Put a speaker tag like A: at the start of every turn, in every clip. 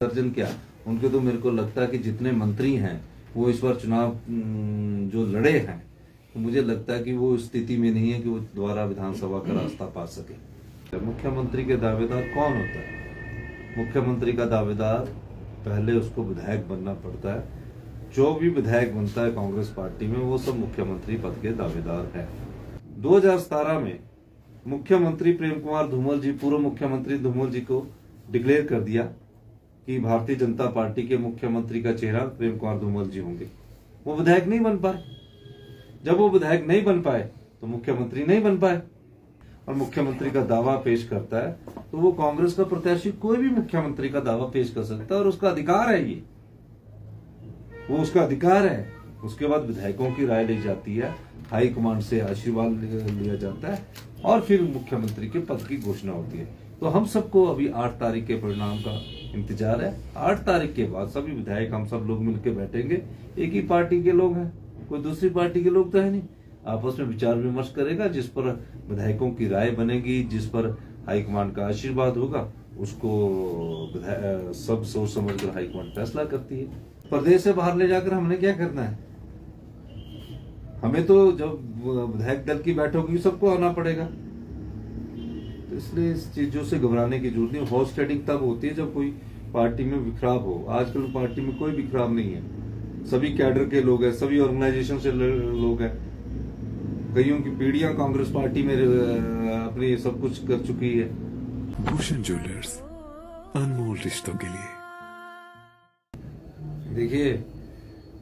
A: Surgeon क्या, उनके तो मेरे को लगता है कि जितने मंत्री हैं वो इस बार चुनाव जो लड़े हैं, तो मुझे लगता है कि वो स्थिति में नहीं है कि वो दोबारा विधानसभा का रास्ता पा सके। मुख्यमंत्री के दावेदार कौन होता है? मुख्यमंत्री का दावेदार पहले उसको विधायक बनना पड़ता है। जो भी विधायक बनता है कांग्रेस पार्टी में वो सब मुख्यमंत्री पद के दावेदार हैं। 2017 में मुख्यमंत्री प्रेम कुमार धूमल जी, पूर्व मुख्यमंत्री धूमल जी को डिक्लेयर कर दिया कि भारतीय जनता पार्टी के मुख्यमंत्री का चेहरा प्रेम कुमार धूमल जी होंगे। वो विधायक नहीं बन पाए। जब वो विधायक नहीं बन पाए तो मुख्यमंत्री नहीं बन पाए, और मुख्यमंत्री का दावा पेश करता है तो वो कांग्रेस का प्रत्याशी कोई भी मुख्यमंत्री का दावा पेश कर सकता है और उसका अधिकार है, ये वो उसका अधिकार है। उसके बाद विधायकों की राय ली जाती है, हाईकमांड से आशीर्वाद लिया जाता है और फिर मुख्यमंत्री के पद की घोषणा होती है। तो हम सबको अभी 8 तारीख के परिणाम का इंतजार है। 8 तारीख के बाद सभी विधायक हम सब लोग मिलकर बैठेंगे। एक ही पार्टी के लोग हैं, कोई दूसरी पार्टी के लोग तो है नहीं। आपस में विचार विमर्श करेगा, जिस पर विधायकों की राय बनेगी, जिस पर हाईकमांड का आशीर्वाद होगा, उसको सब सोच समझ कर हाईकमांड फैसला करती है। प्रदेश से बाहर ले जाकर हमने क्या करना है? हमें तो जब विधायक दल की बैठक होगी सबको आना पड़ेगा। तो इसलिए इस चीजों से घबराने की जरूरत नहीं। हाउस ट्रेडिंग तब होती है जब कोई पार्टी में बिखराव हो। आजकल पार्टी में कोई बिखराव नहीं है, सभी कैडर के लोग हैं, सभी ऑर्गेनाइजेशन से लोग हैं। कईयों की पीढ़ियां कांग्रेस पार्टी में अपनी सब कुछ कर चुकी है।
B: भूषण ज्वेलर्स, अनमोल रिश्तों के लिए।
A: देखिए,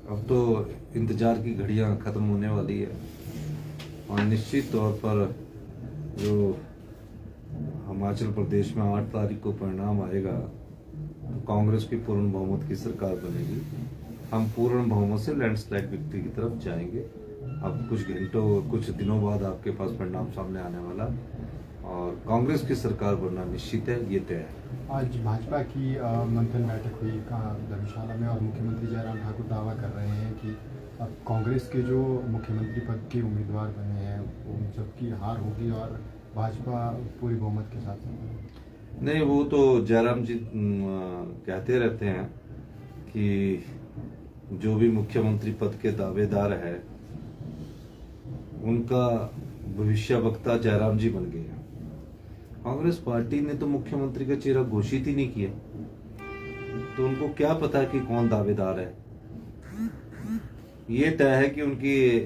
A: अब तो इंतजार की घड़ियां खत्म होने वाली है और निश्चित तौर पर जो हिमाचल प्रदेश में 8 तारीख को परिणाम आएगा तो कांग्रेस की पूर्ण बहुमत की सरकार बनेगी। हम पूर्ण बहुमत से लैंडस्लाइड विक्ट्री की तरफ जाएंगे। अब कुछ दिनों बाद आपके पास परिणाम सामने आने वाला और कांग्रेस की सरकार बनना निश्चित है, ये तय है।
C: आज भाजपा की मंथन बैठक हुई धर्मशाला में और मुख्यमंत्री जयराम ठाकुर दावा कर रहे हैं कि अब कांग्रेस के जो मुख्यमंत्री पद के उम्मीदवार बने हैं उन सबकी हार होगी और भाजपा पूरी बहुमत के साथ।
A: नहीं, वो तो जयराम जी कहते रहते हैं कि जो भी मुख्यमंत्री पद के दावेदार है उनका भविष्य वक्ता जयराम जी बन गए हैं। कांग्रेस पार्टी ने तो मुख्यमंत्री का चेहरा घोषित ही नहीं किया, तो उनको क्या पता है कि कौन दावेदार है। ये तय है कि उनकी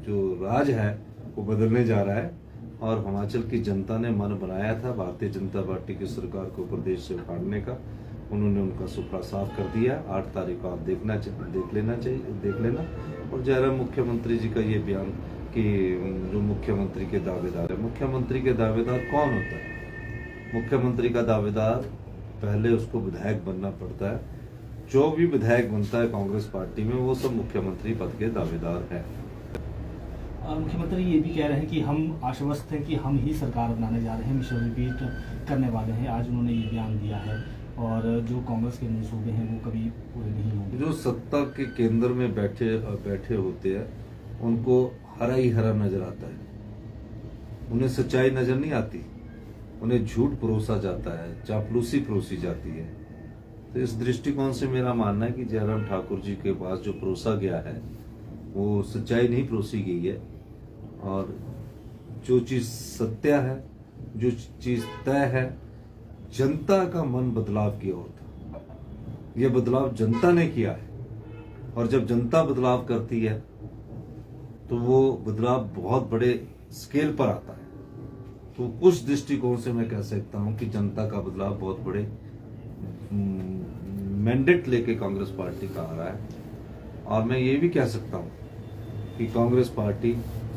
A: जो राज है वो बदलने जा रहा है और हिमाचल की जनता ने मन बनाया था भारतीय जनता पार्टी की सरकार को प्रदेश से उखाड़ने का। उन्होंने उनका सुपड़ा साफ कर दिया। 8 तारीख को आप देख लेना। और जयराम मुख्यमंत्री जी का ये बयान कि जो मुख्यमंत्री के दावेदार है, मुख्यमंत्री के दावेदार कौन होता है? मुख्यमंत्री का दावेदार पहले उसको विधायक बनना पड़ता है। जो भी विधायक बनता है कांग्रेस पार्टी में वो सब मुख्यमंत्री पद के दावेदार हैं।
D: मुख्यमंत्री ये भी कह रहे हैं कि हम आश्वस्त हैं कि हम ही सरकार बनाने जा रहे हैं, मिशन रिपीट करने वाले हैं। आज उन्होंने ये बयान दिया है और जो कांग्रेस के मंसूबे हैं वो कभी पूरे नहीं होंगे।
A: जो सत्ता के केंद्र में बैठे होते हैं उनको हरा ही हरा नजर आता है, उन्हें सच्चाई नजर नहीं आती, उन्हें झूठ परोसा जाता है, चापलूसी परोसी जाती है। तो इस दृष्टिकोण से मेरा मानना है कि जयराम ठाकुर जी के पास जो परोसा गया है वो सच्चाई नहीं परोसी गई है और जो चीज सत्य है, जो चीज तय है, जनता का मन बदलाव की ओर था। यह बदलाव जनता ने किया है और जब जनता बदलाव करती है तो वो बदलाव बहुत बड़े स्केल पर आता है। तो उस दृष्टिकोण से मैं कह सकता हूं कि जनता का बदलाव बहुत बड़े मैंडेट लेके कांग्रेस पार्टी का आ रहा है। और मैं ये भी कह सकता हूं कि कांग्रेस पार्टी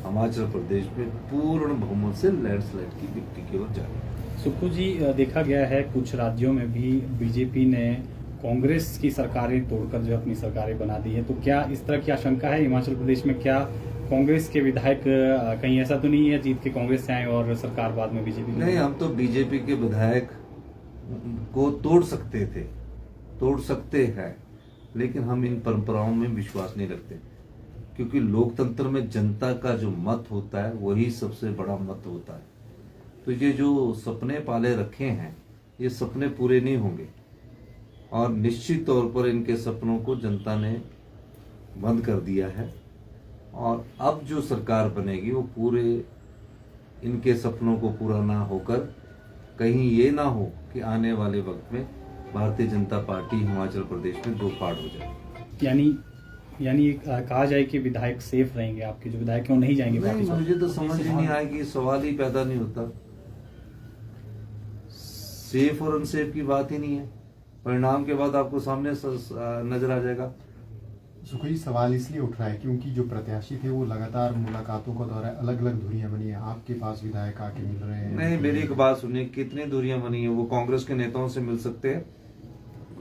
A: हिमाचल प्रदेश में पूर्ण बहुमत से लैंडस्लाइड की विक्ट्री की ओर जाएगी।
E: सुक्खू जी, देखा गया है कुछ राज्यों में भी बीजेपी ने कांग्रेस की सरकारें तोड़कर जो अपनी सरकारें बना दी है, तो क्या इस तरह की आशंका है हिमाचल प्रदेश में? क्या कांग्रेस के विधायक कहीं ऐसा तो नहीं है जीत के कांग्रेस से आए और सरकार बाद में बीजेपी?
A: नहीं, हम तो बीजेपी के विधायक को तोड़ सकते हैं, लेकिन हम इन परंपराओं में विश्वास नहीं रखते, क्योंकि लोकतंत्र में जनता का जो मत होता है वही सबसे बड़ा मत होता है। तो ये जो सपने पाले रखे हैं ये सपने पूरे नहीं होंगे। और निश्चित तौर पर इनके सपनों को जनता ने बंद कर दिया है। और अब जो सरकार बनेगी वो पूरे इनके सपनों को पूरा ना होकर कहीं ये ना हो कि आने वाले वक्त में भारतीय जनता पार्टी हिमाचल प्रदेश में दो फाड़ हो जाए।
E: यानी कहा जाए कि विधायक सेफ रहेंगे, आपके जो विधायक हैं वो नहीं जाएंगे
A: नहीं,
E: पार्टी
A: मुझे तो समझ ही नहीं आएगी, सवाल ही पैदा नहीं होता। सेफ और अनसेफ की बात ही नहीं है, परिणाम के बाद आपको सामने नजर आ जाएगा।
C: सुखोई सवाल इसलिए उठ रहा है क्योंकि जो प्रत्याशी थे वो लगातार मुलाकातों का दौरा, अलग अलग दूरियां बनी है, आपके पास विधायक आके मिल रहे हैं।
A: नहीं, मेरी एक बात सुनिए, कितनी दूरियां बनी है? वो कांग्रेस के नेताओं से मिल सकते हैं,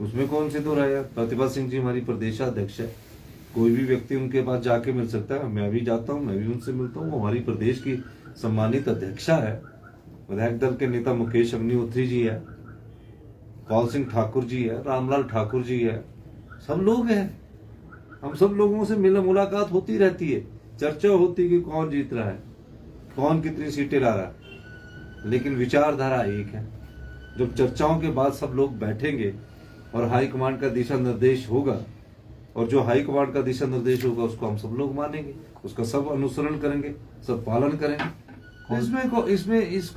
A: उसमें कौन सी दूर है? प्रतिभा सिंह जी हमारी प्रदेशाध्यक्ष है, कोई भी व्यक्ति उनके पास जाके मिल सकता है। मैं भी जाता हूँ, मैं भी उनसे मिलता हूँ। वो हमारी प्रदेश की सम्मानित अध्यक्षा है। विधायक दल के नेता मुकेश अग्निहोत्री जी है, कौल सिंह ठाकुर जी है, रामलाल ठाकुर जी है, सब लोग हैं। हम सब लोगों से मुलाकात होती रहती है, चर्चा होती है कि कौन जीत रहा है, कौन कितनी सीटें ला रहा है, लेकिन विचारधारा एक है। जब चर्चाओं के बाद सब लोग बैठेंगे और हाईकमांड का दिशा निर्देश होगा, और जो हाईकमांड का दिशा निर्देश होगा उसको हम सब लोग मानेंगे, उसका सब अनुसरण करेंगे, सब पालन करेंगे।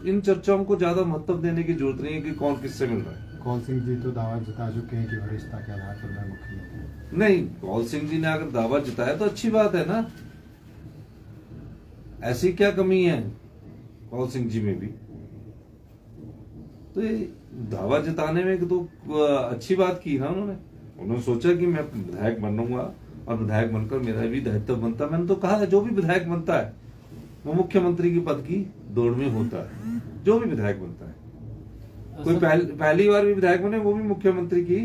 A: इन चर्चाओं को ज्यादा महत्व देने की जरूरत नहीं है कि कौन किससे मिल रहा है।
C: कौल सिंह जी तो दावा जता चुके हैं कि वरिष्ठता के आधार पर मैं मुख्यमंत्री।
A: नहीं, कौल सिंह जी ने अगर दावा जताया तो अच्छी बात है ना, ऐसी क्या कमी है कौल सिंह जी में भी? तो ये दावा जताने में तो अच्छी बात की ना उन्होंने सोचा कि मैं विधायक बनूंगा और विधायक बनकर मेरा भी दायित्व बनता है। मैंने तो कहा है जो भी विधायक बनता है वो मुख्यमंत्री की पद की दौड़ में होता है, जो भी विधायक बनता है। कोई पहली बार भी विधायक बने वो भी मुख्यमंत्री की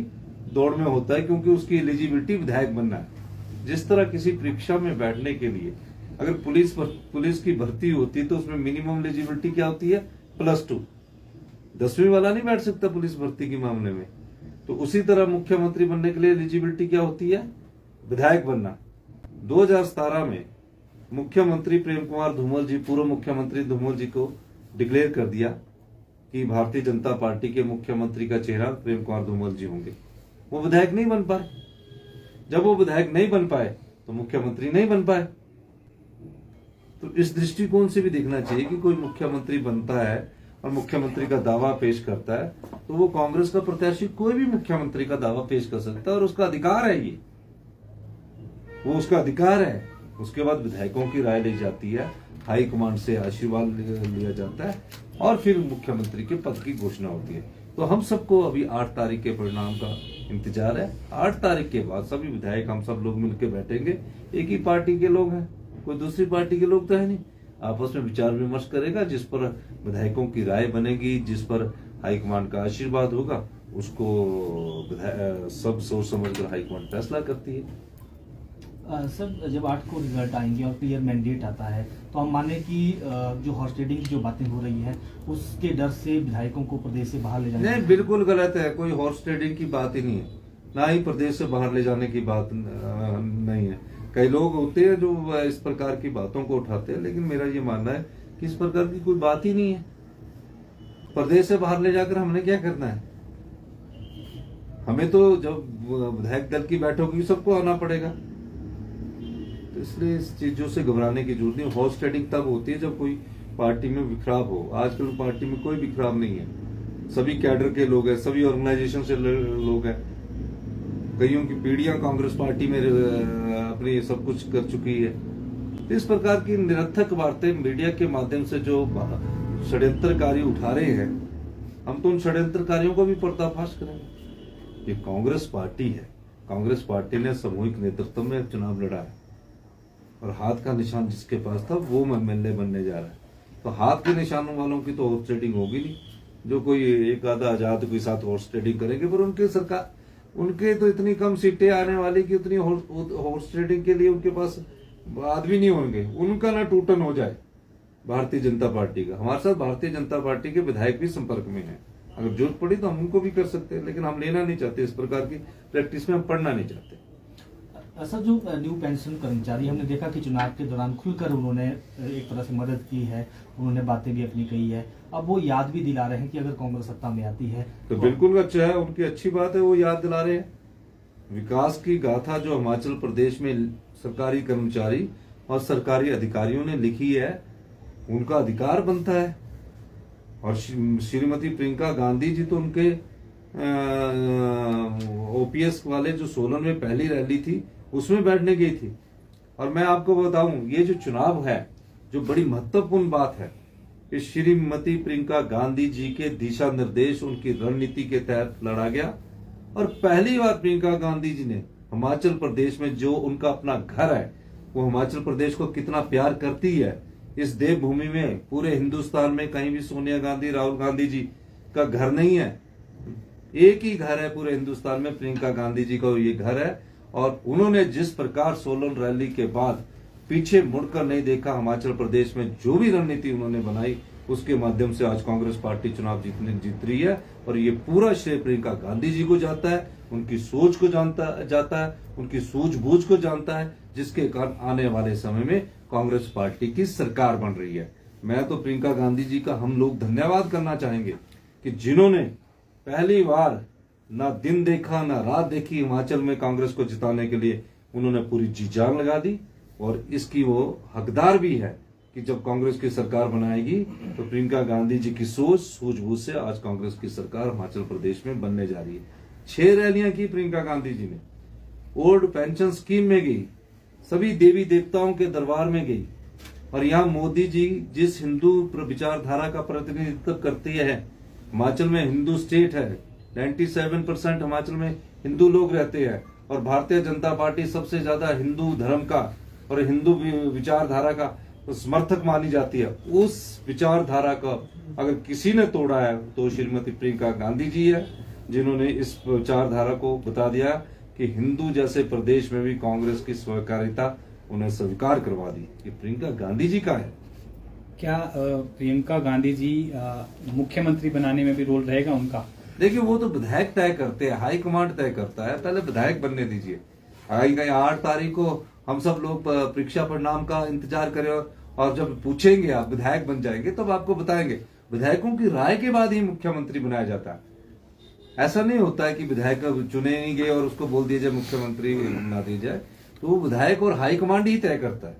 A: दौड़ में होता है, क्योंकि उसकी एलिजिबिलिटी विधायक बनना है। जिस तरह किसी परीक्षा में बैठने के लिए अगर पुलिस की भर्ती होती है तो उसमें मिनिमम एलिजिबिलिटी क्या होती है? +2। 10वीं वाला नहीं बैठ सकता पुलिस भर्ती के मामले में। तो उसी तरह मुख्यमंत्री बनने के लिए एलिजिबिलिटी क्या होती है? विधायक बनना। 2017 में मुख्यमंत्री प्रेम कुमार धूमल जी, पूर्व मुख्यमंत्री धूमल जी को डिक्लेयर कर दिया कि भारतीय जनता पार्टी के मुख्यमंत्री का चेहरा प्रेम कुमार धूमल जी होंगे। वो विधायक नहीं बन पाए। जब वो विधायक नहीं बन पाए तो मुख्यमंत्री नहीं बन पाए। तो इस दृष्टिकोण से भी देखना चाहिए कि कोई मुख्यमंत्री बनता है और मुख्यमंत्री का दावा पेश करता है तो वो कांग्रेस का प्रत्याशी कोई भी मुख्यमंत्री का दावा पेश कर सकता है और उसका अधिकार है, ये वो उसका अधिकार है। उसके बाद विधायकों की राय ली जाती है, हाईकमांड से आशीर्वाद लिया जाता है और फिर मुख्यमंत्री के पद की घोषणा होती है। तो हम सबको अभी 8 तारीख के परिणाम का इंतजार है। 8 तारीख के बाद सभी विधायक हम सब लोग मिलकर बैठेंगे। एक ही पार्टी के लोग हैं, कोई दूसरी पार्टी के लोग तो है नहीं। आपस में विचार विमर्श करेगा, जिस पर विधायकों की राय बनेगी, जिस पर हाईकमांड का आशीर्वाद होगा, उसको सब सोच समझ कर हाईकमांड फैसला करती है।
D: सर, जब 8 को रिजल्ट आएंगे और क्लियर मैंडेट आता है तो हम माने कि जो हॉर्स ट्रेडिंग की जो बातें हो रही है उसके डर से विधायकों को प्रदेश से बाहर ले जाने,
A: नहीं, बिल्कुल गलत है। कोई हॉर्स ट्रेडिंग की बात ही नहीं है, ना ही प्रदेश से बाहर ले जाने की बात नहीं है। कई लोग होते हैं जो इस प्रकार की बातों को उठाते हैं, लेकिन मेरा ये मानना है कि इस प्रकार की कोई बात ही नहीं है। प्रदेश से बाहर ले जाकर हमने क्या करना है? हमें तो जब विधायक दल की बैठक होगी सबको आना पड़ेगा। तो इसलिए इस चीजों से घबराने की जरूरत नहीं। हॉर्स ट्रेडिंग तब होती है जब कोई पार्टी में बिखराव हो। आजकल पार्टी में कोई बिखराव नहीं है, सभी कैडर के लोग हैं, सभी ऑर्गेनाइजेशन से लोग हैं। कईयों की पीढ़ियां कांग्रेस पार्टी में अपनी सब कुछ कर चुकी है। तो इस प्रकार की निरर्थक बातें मीडिया के माध्यम से जो षड्यंत्रकारी उठा रहे हैं, हम तो उन षड्यंत्रकारियों को भी पर्दाफाश करेंगे। ये कांग्रेस पार्टी है, कांग्रेस पार्टी ने सामूहिक नेतृत्व में चुनाव लड़ा है और हाथ का निशान जिसके पास था वो एमएलए बनने जा रहा है। तो हाथ के निशानों वालों की तो हॉर्स ट्रेडिंग होगी नहीं। जो कोई एक आधा आजाद के साथ हॉर्स ट्रेडिंग करेंगे, पर उनके सरकार, उनके तो इतनी कम सीटें आने वाली कि उतनी हॉर्स ट्रेडिंग के लिए उनके पास आदमी नहीं होंगे। उनका ना टूटन हो जाए भारतीय जनता पार्टी का। हमारे साथ भारतीय जनता पार्टी के विधायक भी संपर्क में हैं, अगर जरूरत पड़ी तो हम उनको भी कर सकते हैं, लेकिन हम लेना नहीं चाहते। इस प्रकार की प्रैक्टिस में हम पढ़ना नहीं चाहते।
D: सर, जो न्यू पेंशन कर्मचारी, हमने देखा कि चुनाव के दौरान खुलकर उन्होंने एक तरह से मदद की है, उन्होंने बातें भी अपनी कही है। अब वो याद भी दिला रहे हैं कि अगर कांग्रेस सत्ता में आती है
A: तो बिल्कुल अच्छा है, उनकी अच्छी बात है, वो याद दिला रहे हैं। विकास की गाथा जो हिमाचल प्रदेश में सरकारी कर्मचारी और सरकारी अधिकारियों ने लिखी है, उनका अधिकार बनता है। और श्रीमती प्रियंका गांधी जी तो उनके ओपीएस वाले जो सोलन में पहली रैली थी उसमें बैठने गई थी। और मैं आपको बताऊं, ये जो चुनाव है, जो बड़ी महत्वपूर्ण बात है, इस श्रीमती प्रियंका गांधी जी के दिशा निर्देश, उनकी रणनीति के तहत लड़ा गया। और पहली बार प्रियंका गांधी जी ने हिमाचल प्रदेश में, जो उनका अपना घर है, वो हिमाचल प्रदेश को कितना प्यार करती है, इस देवभूमि में, पूरे हिंदुस्तान में कहीं भी सोनिया गांधी, राहुल गांधी जी का घर नहीं है। एक ही घर है पूरे हिंदुस्तान में, प्रियंका गांधी जी का ये घर है। और उन्होंने जिस प्रकार सोलन रैली के बाद पीछे मुड़कर नहीं देखा, हिमाचल प्रदेश में जो भी रणनीति उन्होंने बनाई, उसके माध्यम से आज कांग्रेस पार्टी चुनाव जीत रही है। और ये पूरा श्रेय प्रियंका गांधी जी को जाता है, उनकी सोच को जाता है, उनकी सूझबूझ को जानता है, जिसके कारण आने वाले समय में कांग्रेस पार्टी की सरकार बन रही है। मैं तो प्रियंका गांधी जी का हम लोग धन्यवाद करना चाहेंगे कि जिन्होंने पहली बार ना दिन देखा ना रात देखी, हिमाचल में कांग्रेस को जिताने के लिए उन्होंने पूरी जी जान लगा दी। और इसकी वो हकदार भी है कि जब कांग्रेस की सरकार बनाएगी तो प्रियंका गांधी जी की सोच सूझबूझ से आज कांग्रेस की सरकार हिमाचल प्रदेश में बनने जा रही है। 6 रैलियां की प्रियंका गांधी जी ने, ओल्ड पेंशन स्कीम में गई, सभी देवी देवताओं के दरबार में गई। और यहाँ मोदी जी जिस हिंदू विचारधारा का प्रतिनिधित्व करती है, हिमाचल में हिंदू स्टेट है, 97% हिमाचल में हिंदू लोग रहते हैं। और भारतीय जनता पार्टी सबसे ज्यादा हिंदू धर्म का और हिंदू विचारधारा का समर्थक मानी जाती है। उस विचारधारा का अगर किसी ने तोड़ा है तो श्रीमती प्रियंका गांधी जी है, जिन्होंने इस विचारधारा को बता दिया कि हिंदू जैसे प्रदेश में भी कांग्रेस की स्वीकार्यता उन्हें स्वीकार करवा दी। ये प्रियंका गांधी जी का है।
E: क्या प्रियंका गांधी जी मुख्यमंत्री बनाने में भी रोल रहेगा उनका?
A: देखिए, वो तो विधायक तय करते हैं, हाई कमांड तय करता है, पहले विधायक बनने दीजिए। 8 तारीख को हम सब लोग परीक्षा परिणाम का इंतजार करें, और जब पूछेंगे आप विधायक बन जाएंगे तब आपको बताएंगे। विधायकों की राय के बाद ही मुख्यमंत्री बनाया जाता है। ऐसा नहीं होता है कि विधायक चुने नहीं गए और उसको बोल दिया जाए मुख्यमंत्री बना दिया जाए, तो वो विधायक और हाईकमांड ही तय करता है।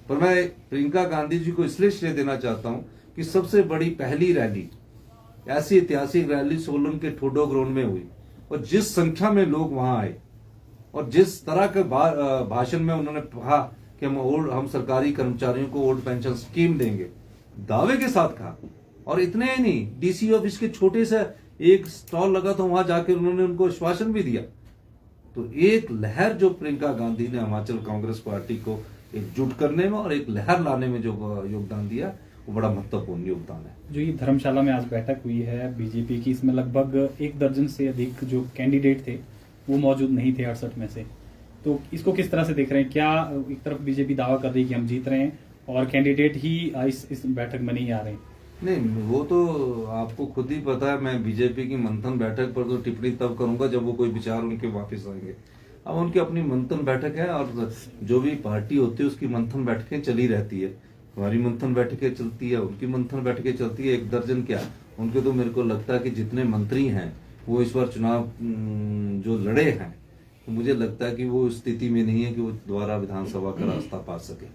A: पर मैं प्रियंका गांधी जी को इसलिए श्रेय देना चाहता हूं कि सबसे बड़ी पहली रैली, ऐसी ऐतिहासिक रैली सोलन के ठोडो ग्राउंड में हुई, और जिस संख्या में लोग वहां आए और जिस तरह के भाषण में उन्होंने कहा कि हम सरकारी कर्मचारियों को ओल्ड पेंशन स्कीम देंगे, दावे के साथ कहा। और इतने ही नहीं, डीसी ऑफिस के छोटे से एक स्टॉल लगा था, वहां जाकर उन्होंने उनको आश्वासन भी दिया। तो एक लहर जो प्रियंका गांधी ने हिमाचल कांग्रेस पार्टी को एकजुट करने में और एक लहर लाने में जो योगदान दिया, वो बड़ा महत्वपूर्ण योगदान है।
E: जो ये धर्मशाला में आज बैठक हुई है बीजेपी की, इसमें लगभग 1 दर्जन से अधिक जो कैंडिडेट थे वो मौजूद नहीं थे 68 में से। तो इसको किस तरह से देख रहे हैं? क्या एक तरफ बीजेपी दावा कर रही है कि हम जीत रहे हैं और कैंडिडेट ही इस बैठक में नहीं आ रहे हैं?
A: नहीं, वो तो आपको खुद ही पता है। मैं बीजेपी की मंथन बैठक पर तो टिप्पणी तब करूंगा जब वो कोई विचार उनके वापस आएंगे। अब उनकी अपनी मंथन बैठक है, और जो भी पार्टी होती है उसकी मंथन बैठकें चली रहती है। हमारी मंथन बैठकें चलती है, उनकी मंथन बैठकें चलती है। 1 दर्जन क्या, उनके तो मेरे को लगता है कि जितने मंत्री हैं वो इस बार चुनाव जो लड़े हैं, तो मुझे लगता है कि वो स्थिति में नहीं है कि वो दोबारा विधानसभा का रास्ता पा सके।